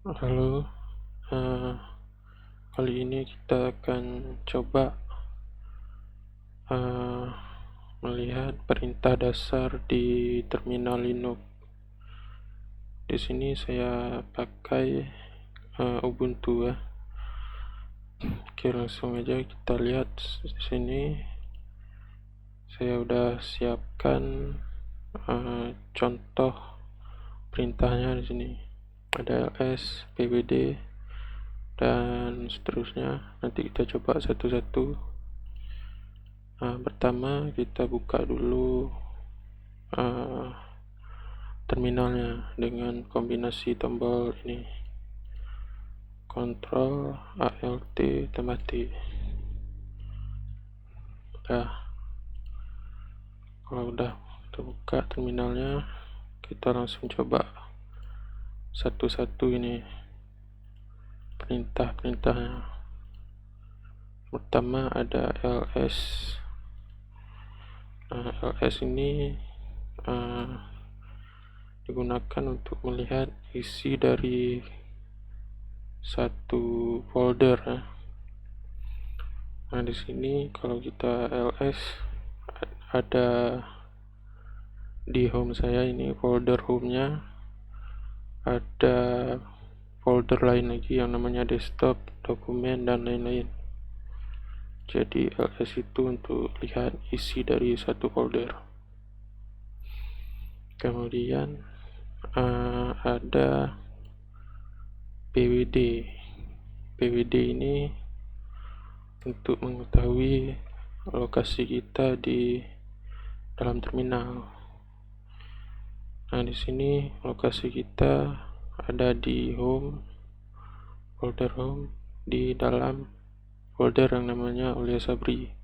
Halo, eh, kali ini kita akan coba eh, melihat perintah dasar di terminal Linux. Di sini saya pakai Ubuntu ya. Oke, langsung aja kita lihat di sini. Saya udah siapkan contoh perintahnya di sini. Ada ls, pwd, dan seterusnya. Nanti kita coba satu-satu. Pertama kita buka dulu terminalnya dengan kombinasi tombol ini, Ctrl Alt tambah T. Kalau udah terbuka terminalnya, kita langsung coba satu-satu ini perintah-perintahnya. Pertama ada ls. ls ini digunakan untuk melihat isi dari satu folder ya. Nah, di sini kalau kita ls, ada di home saya ini folder home-nya, ada folder lain lagi yang namanya desktop, dokumen, dan lain-lain. Jadi ls itu untuk lihat isi dari satu folder. Kemudian ada pwd. Pwd ini untuk mengetahui lokasi kita di dalam terminal. Nah, di sini lokasi kita ada di home, folder home, di dalam folder yang namanya Aulia Sabri.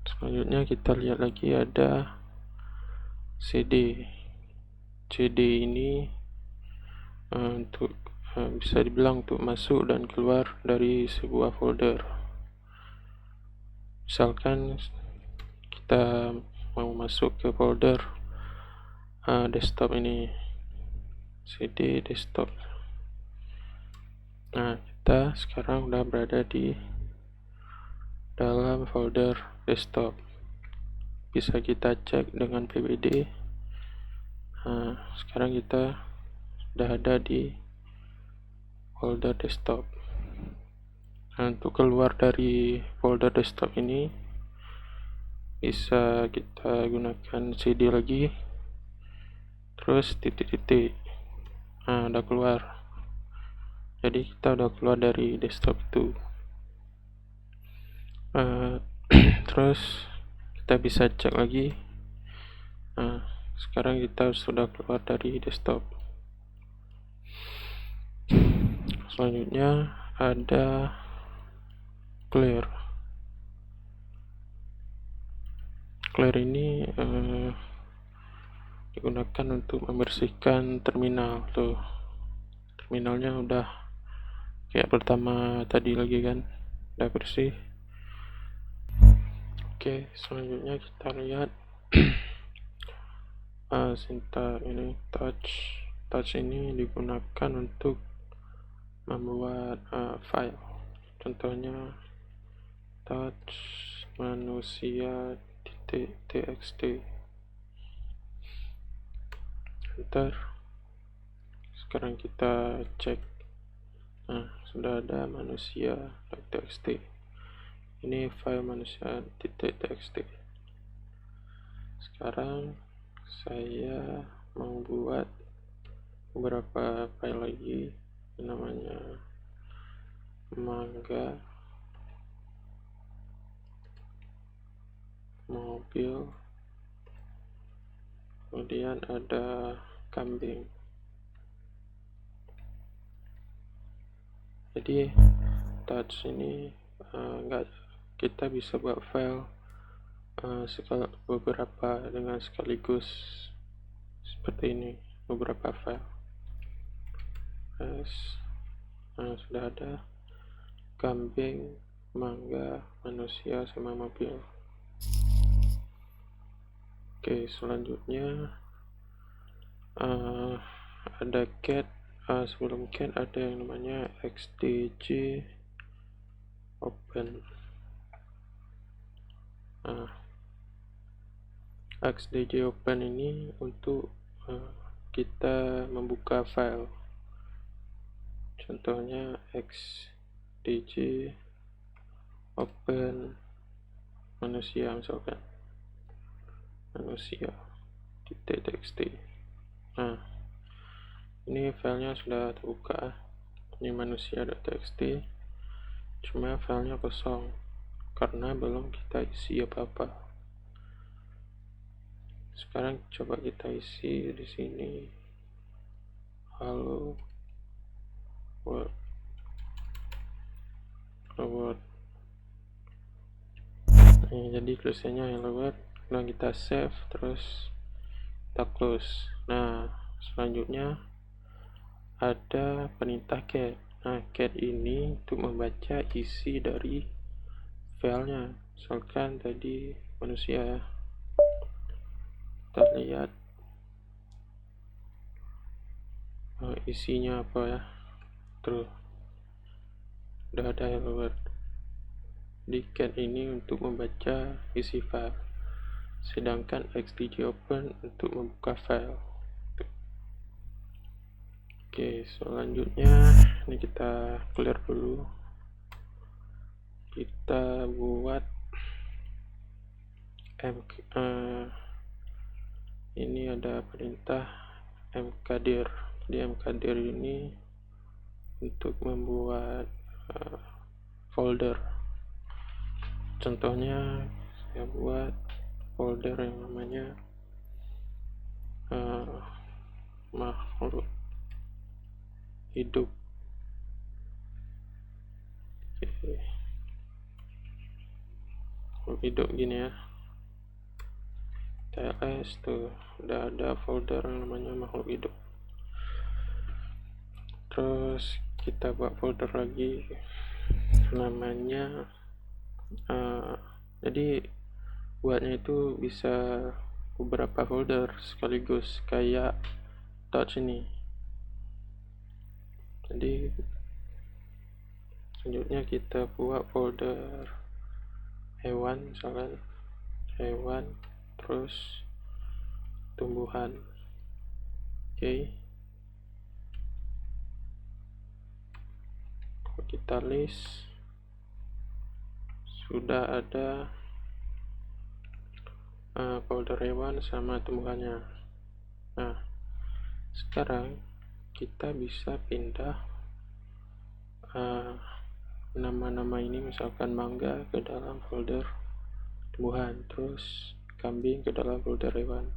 Selanjutnya kita lihat lagi ada cd. cd ini untuk bisa dibilang untuk masuk dan keluar dari sebuah folder. Misalkan kita mau masuk ke folder desktop ini, cd desktop. Nah, kita sekarang udah berada di dalam folder desktop. Bisa kita cek dengan pwd. Nah, sekarang kita sudah ada di folder desktop. Nah, untuk keluar dari folder desktop ini bisa kita gunakan cd lagi, terus titik-titik. Nah, udah keluar. Jadi kita udah keluar dari desktop itu. Terus kita bisa cek lagi. Nah, sekarang kita sudah keluar dari desktop. Selanjutnya ada clear. Clear ini digunakan untuk membersihkan terminal. Tuh, terminalnya udah kayak pertama tadi lagi kan, udah bersih. Oke, selanjutnya kita lihat sintak ini touch ini digunakan untuk membuat file. Contohnya touch manusia txt. Enter. Sekarang kita cek. Nah, sudah ada manusia.txt. Ini file manusia.txt. Sekarang saya mau buat beberapa file lagi, namanya mangga mobil, kemudian ada kambing. Jadi touch ini kita bisa buat file beberapa dengan sekaligus seperti ini, beberapa file. Nah, sudah ada kambing, mangga, manusia, sama mobil. Oke, selanjutnya ada get sebelum get ada yang namanya xdg open. xdg open ini untuk kita membuka file, contohnya xdg open manusia, misalkan manusia.txt. Ini filenya sudah terbuka, ini manusia.txt, cuma filenya kosong karena belum kita isi apa-apa. Sekarang coba kita isi di sini hello world. Jadi tulisannya hello world. Nah, kita save, terus kita close. Nah, selanjutnya ada perintah get. Nah, get ini untuk membaca isi dari filenya. Misalkan tadi manusia, kita lihat isinya apa ya. Terus udah ada hello world. Di get ini untuk membaca isi file, sedangkan xdg open untuk membuka file. Oke, selanjutnya ini kita clear dulu. Kita buat ini ada perintah mkdir. Di mkdir ini untuk membuat folder. Contohnya saya buat folder yang namanya makhluk hidup. Makhluk hidup gini ya, TLS tuh udah ada folder yang namanya makhluk hidup. Terus kita buat folder lagi namanya jadi buatnya itu bisa beberapa folder sekaligus, kayak touch ini. Jadi selanjutnya kita buat folder hewan, misalkan hewan, terus tumbuhan. Oke. Kalau kita list, sudah ada folder hewan sama tumbuhannya. Nah, sekarang kita bisa pindah nama-nama ini, misalkan mangga ke dalam folder tumbuhan, terus kambing ke dalam folder hewan.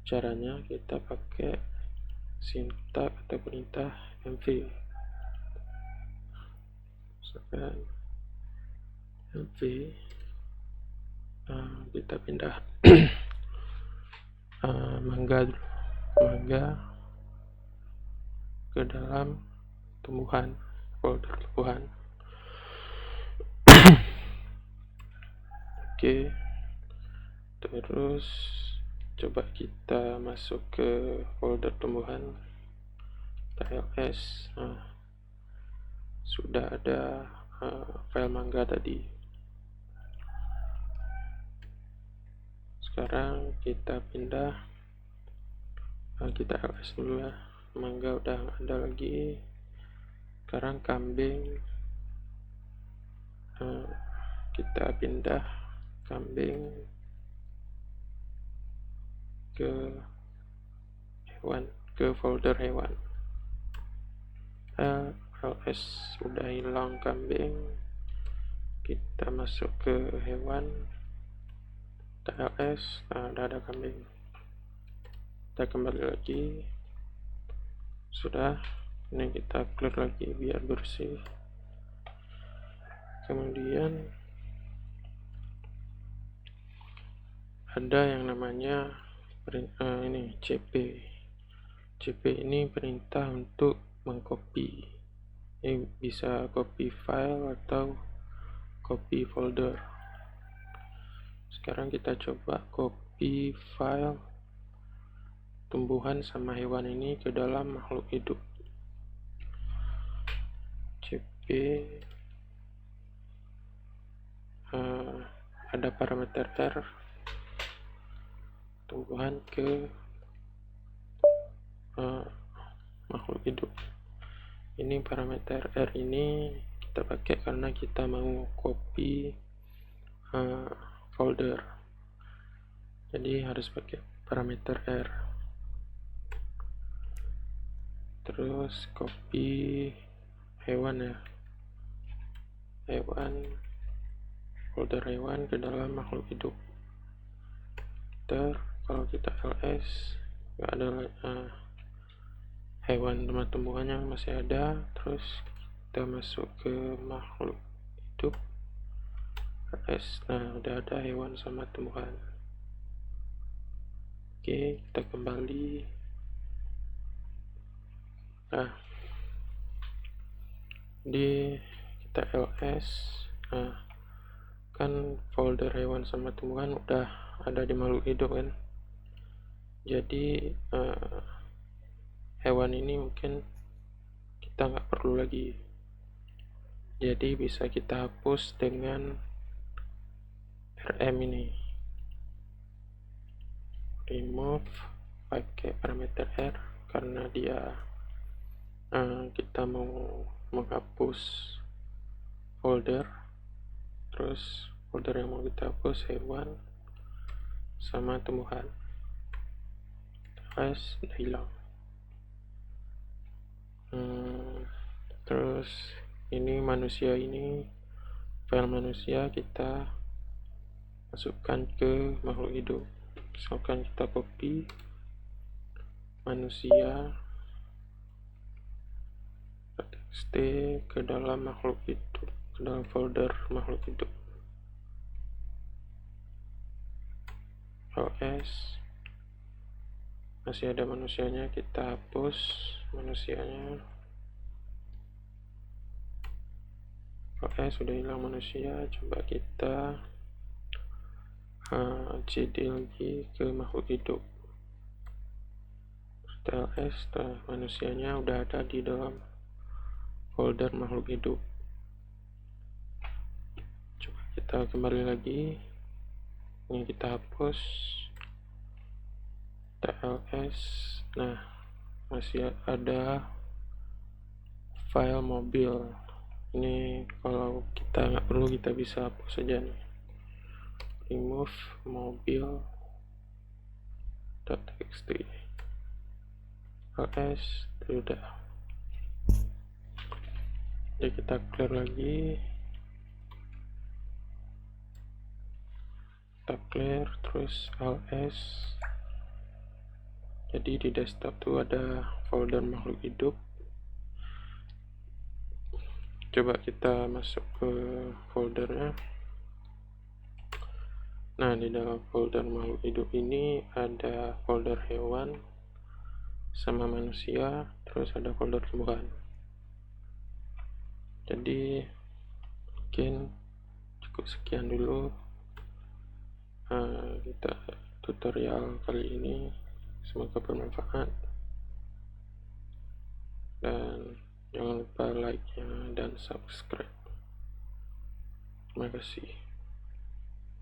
Caranya kita pakai sintak atau perintah mv. Misalkan mv, kita pindah mangga ke dalam tumbuhan, folder tumbuhan. Oke, terus coba kita masuk ke folder tumbuhan, TLS. Sudah ada file mangga tadi. Sekarang kita pindah, kita ls dulu ya, mangga udah nggak ada lagi. Sekarang kambing, kita pindah kambing ke hewan, ke folder hewan. ls udah hilang kambing, kita masuk ke hewan, TLS. Udah ada kambing, kita kembali lagi. Sudah, ini kita clear lagi biar bersih. Kemudian ada yang namanya ini cp. Cp ini perintah untuk mengcopy. Ini bisa copy file atau copy folder. Sekarang kita coba copy file tumbuhan sama hewan ini ke dalam makhluk hidup. ada parameter R tumbuhan ke makhluk hidup. Ini parameter R ini kita pakai karena kita mau copy folder, jadi harus pakai parameter R. Terus copy hewan ya, folder hewan ke dalam makhluk hidup. Kalau kita ls nggak ada hewan sama tumbuhannya masih ada. Terus kita masuk ke makhluk hidup ls, nah udah ada hewan sama tumbuhan. Oke, kita kembali. Nah, kita ls, kan folder hewan sama tumbuhan udah ada di makhluk hidup kan. Jadi hewan ini mungkin kita nggak perlu lagi, jadi bisa kita hapus dengan rm ini, remove pakai parameter R karena dia kita mau menghapus folder. Terus folder yang mau kita hapus hewan sama tumbuhan, udah hilang. Terus ini manusia, ini file manusia kita masukkan ke makhluk hidup. Misalkan kita copy manusia txt ke dalam makhluk hidup, ke dalam folder makhluk hidup. ls masih ada manusianya, kita hapus manusianya. Sudah hilang manusia. Coba kita cd lagi ke makhluk hidup. ls manusianya udah ada di dalam folder makhluk hidup. Coba kita kembali lagi, ini kita hapus ls. Nah, masih ada file mobil. Ini kalau kita nggak perlu, kita bisa hapus saja nih, remove mobil.txt. ls sudah. Jadi kita clear lagi, kita clear terus ls. Jadi di desktop tuh ada folder makhluk hidup. Coba kita masuk ke foldernya. Nah, di dalam folder makhluk hidup ini ada folder hewan sama manusia, terus ada folder tumbuhan. Jadi mungkin cukup sekian dulu kita tutorial kali ini, semoga bermanfaat, dan jangan lupa like-nya dan subscribe. Terima kasih.